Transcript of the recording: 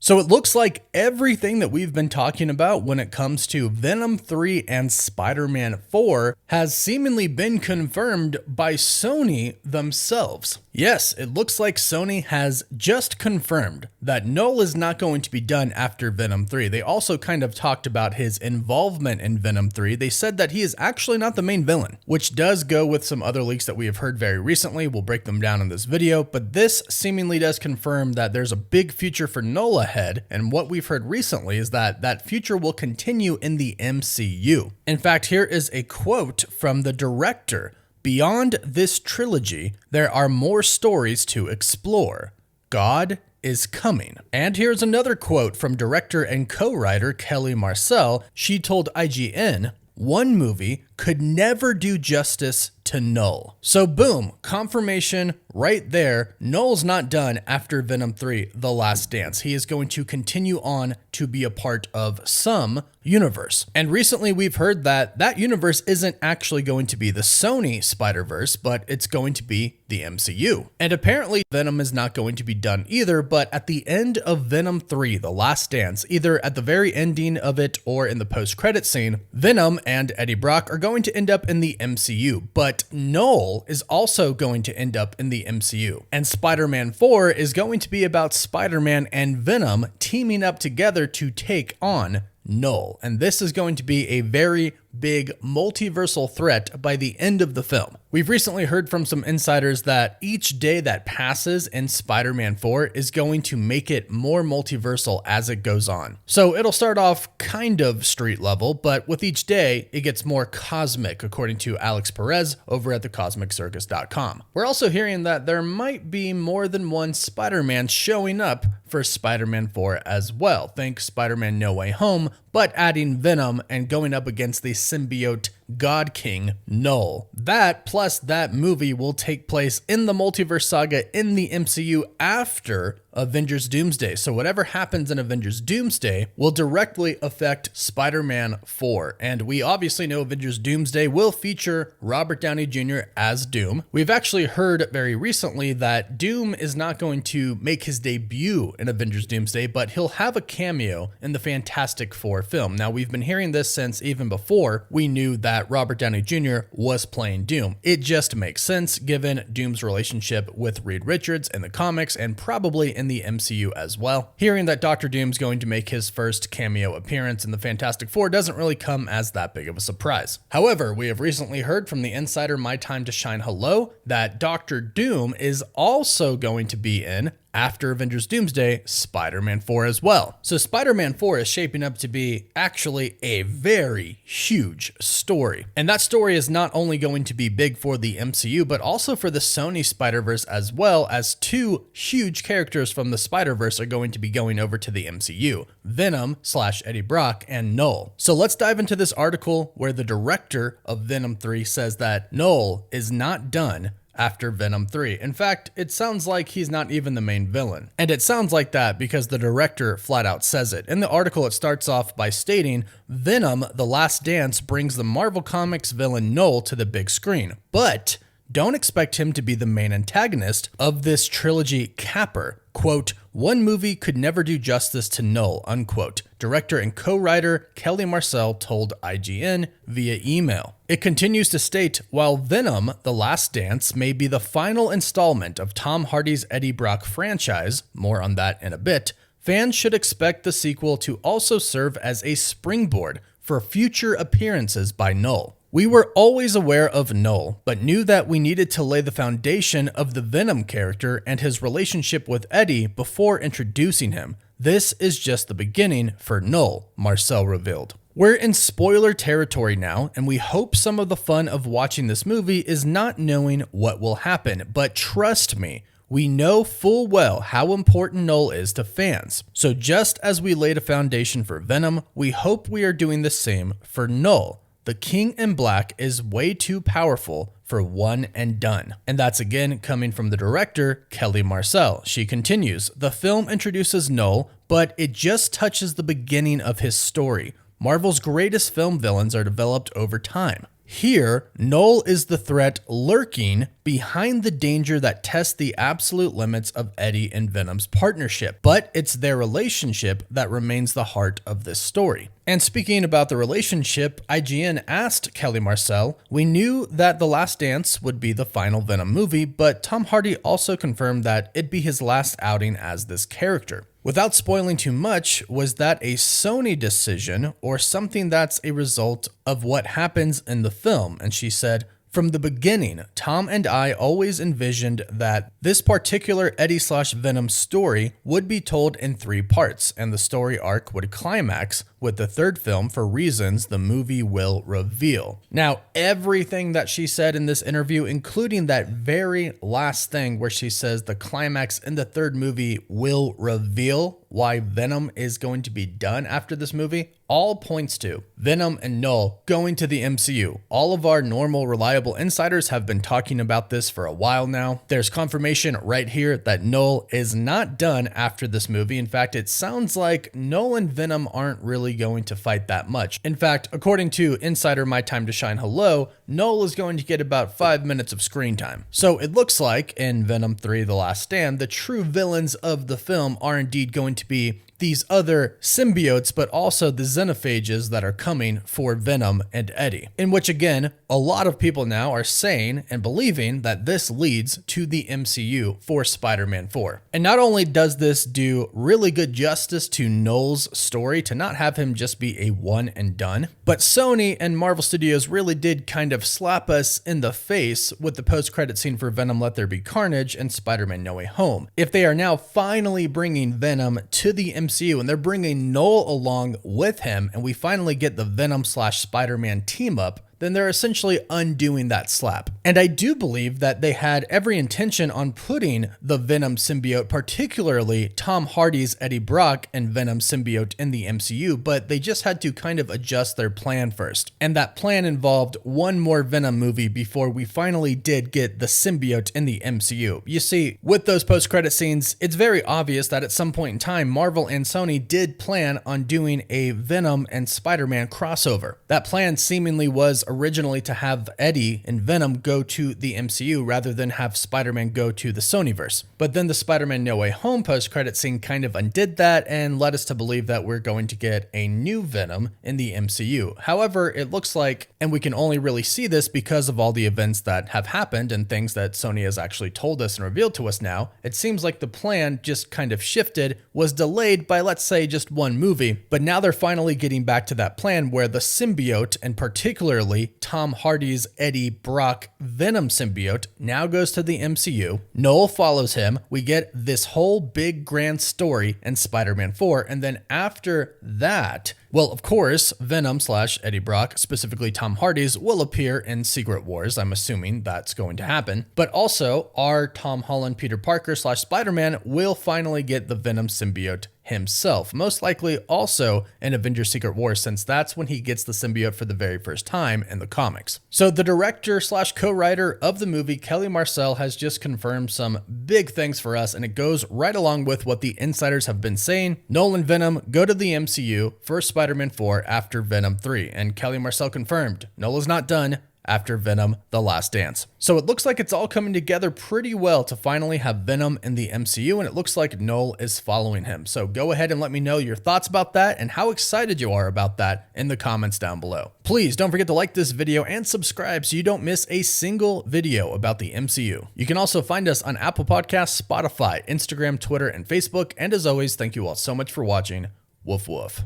So it looks like everything that we've been talking about when it comes to Venom 3 and Spider-Man 4 has seemingly been confirmed by Sony themselves. Yes, it looks like Sony has just confirmed that Knull is not going to be done after Venom 3. They also kind of talked about his involvement in Venom 3. They said that he is actually not the main villain, which does go with some other leaks that we have heard very recently. We'll break them down in this video, but this seemingly does confirm that there's a big future for Knull ahead, and what we've heard recently is that that future will continue in the MCU. In fact, here is a quote from the director. "Beyond this trilogy, there are more stories to explore. God is coming." And here's another quote from director and co-writer Kelly Marcel. She told IGN, "One movie could never do justice to Knull." So boom, confirmation right there. Knull's not done after Venom 3, The Last Dance. He is going to continue on to be a part of some universe. And recently we've heard that that universe isn't actually going to be the Sony Spider-Verse, but it's going to be the MCU. And apparently Venom is not going to be done either, but at the end of Venom 3, The Last Dance, either at the very ending of it or in the post-credit scene, Venom and Eddie Brock are going to end up in the MCU, but Knull is also going to end up in the MCU. And Spider-Man 4 is going to be about Spider-Man and Venom teaming up together to take on Knull. And this is going to be a very big multiversal threat by the end of the film. We've recently heard from some insiders that each day that passes in Spider-Man 4 is going to make it more multiversal as it goes on. So it'll start off kind of street level, but with each day, it gets more cosmic, according to Alex Perez over at thecosmiccircus.com. We're also hearing that there might be more than one Spider-Man showing up for Spider-Man 4 as well. Think Spider-Man No Way Home, but adding Venom and going up against the symbiote God King Knull. That plus that movie will take place in the multiverse saga in the MCU after Avengers Doomsday. So whatever happens in Avengers Doomsday will directly affect Spider-Man 4. And we obviously know Avengers Doomsday will feature Robert Downey Jr. as Doom. We've actually heard very recently that Doom is not going to make his debut in Avengers Doomsday, but he'll have a cameo in the Fantastic Four film. Now, we've been hearing this since even before we knew that Robert Downey Jr. was playing Doom. It just makes sense given Doom's relationship with Reed Richards in the comics and probably in the MCU as well. Hearing that Dr. Doom's going to make his first cameo appearance in the Fantastic Four doesn't really come as that big of a surprise. However, we have recently heard from the insider My Time to Shine Hello that Dr. Doom is also going to be in after Avengers Doomsday, Spider-Man 4 as well. So Spider-Man 4 is shaping up to be actually a very huge story. And that story is not only going to be big for the MCU, but also for the Sony Spider-Verse, as well as two huge characters from the Spider-Verse are going to be going over to the MCU, Venom / Eddie Brock and Knull. So let's dive into this article where the director of Venom 3 says that Knull is not done after Venom 3. In fact, it sounds like he's not even the main villain. And it sounds like that because the director flat out says it. In the article, it starts off by stating, "Venom The Last Dance brings the Marvel Comics villain Knull to the big screen, but don't expect him to be the main antagonist of this trilogy capper. Quote, one movie could never do justice to Knull," unquote. Director and co-writer Kelly Marcel told IGN via email. It continues to state, while Venom The Last Dance may be the final installment of Tom Hardy's Eddie Brock franchise, more on that in a bit, fans should expect the sequel to also serve as a springboard for future appearances by Knull. We were always aware of Knull, but knew that we needed to lay the foundation of the Venom character and his relationship with Eddie before introducing him. This is just the beginning for Knull, Marcel revealed. We're in spoiler territory now, and we hope some of the fun of watching this movie is not knowing what will happen, but trust me, we know full well how important Knull is to fans. So just as we laid a foundation for Venom, we hope we are doing the same for Knull. The King in Black is way too powerful for one and done. And that's again coming from the director, Kelly Marcel. She continues, the film introduces Knull, but it just touches the beginning of his story. Marvel's greatest film villains are developed over time. Here, Knull is the threat lurking behind the danger that tests the absolute limits of Eddie and Venom's partnership, but it's their relationship that remains the heart of this story. And speaking about the relationship, IGN asked Kelly Marcel, "We knew that The Last Dance would be the final Venom movie, but Tom Hardy also confirmed that it'd be his last outing as this character. Without spoiling too much, was that a Sony decision or something that's a result of what happens in the film?" And she said, "From the beginning, Tom and I always envisioned that this particular Eddie/Venom story would be told in 3 parts, and the story arc would climax with the 3rd film for reasons the movie will reveal." Now, everything that she said in this interview, including that very last thing where she says the climax in the 3rd movie will reveal why Venom is going to be done after this movie, all points to Venom and Knull going to the MCU. All of our normal, reliable insiders have been talking about this for a while now. There's confirmation right here that Knull is not done after this movie. In fact, it sounds like Knull and Venom aren't really going to fight that much. In fact, according to insider My Time to Shine Hello, Knull is going to get about 5 minutes of screen time. So it looks like in Venom 3 The Last Stand, the true villains of the film are indeed going to be these other symbiotes, but also the xenophages that are coming for Venom and Eddie. In which, again, a lot of people now are saying and believing that this leads to the MCU for Spider-Man 4. And not only does this do really good justice to Knull's story, to not have him just be a one and done, but Sony and Marvel Studios really did kind of slap us in the face with the post-credit scene for Venom Let There Be Carnage and Spider-Man No Way Home. If they are now finally bringing Venom to the MCU and they're bringing Knull along with him, and we finally get the Venom/Spider-Man team up, then they're essentially undoing that slap. And I do believe that they had every intention on putting the Venom symbiote, particularly Tom Hardy's Eddie Brock and Venom symbiote, in the MCU, but they just had to kind of adjust their plan first. And that plan involved one more Venom movie before we finally did get the symbiote in the MCU. You see, with those post-credit scenes, it's very obvious that at some point in time, Marvel and Sony did plan on doing a Venom and Spider-Man crossover. That plan seemingly was originally to have Eddie and Venom go to the MCU rather than have Spider-Man go to the Sonyverse. But then the Spider-Man No Way Home post-credit scene kind of undid that and led us to believe that we're going to get a new Venom in the MCU. However, it looks like, and we can only really see this because of all the events that have happened and things that Sony has actually told us and revealed to us now, it seems like the plan just kind of shifted, was delayed by, let's say, just one movie, but now they're finally getting back to that plan where the symbiote, and particularly Tom Hardy's Eddie Brock Venom symbiote, now goes to the MCU. Knull follows him. We get this whole big grand story in Spider-Man 4. And then after that, well, of course, Venom/Eddie Brock, specifically Tom Hardy's, will appear in Secret Wars. I'm assuming that's going to happen. But also, our Tom Holland Peter Parker/Spider-Man will finally get the Venom symbiote himself, most likely also in Avengers Secret Wars, since that's when he gets the symbiote for the very first time in the comics. So the director/co-writer of the movie, Kelly Marcel, has just confirmed some big things for us, and it goes right along with what the insiders have been saying. Knull and Venom go to the MCU for Spider-Man 4 after Venom 3, and Kelly Marcel confirmed Knull is not done after Venom The Last Dance. So it looks like it's all coming together pretty well to finally have Venom in the MCU, and it looks like Knull is following him. So go ahead and let me know your thoughts about that and how excited you are about that in the comments down below. Please don't forget to like this video and subscribe so you don't miss a single video about the MCU. You can also find us on Apple Podcasts, Spotify, Instagram, Twitter, and Facebook. And as always, thank you all so much for watching. Woof woof.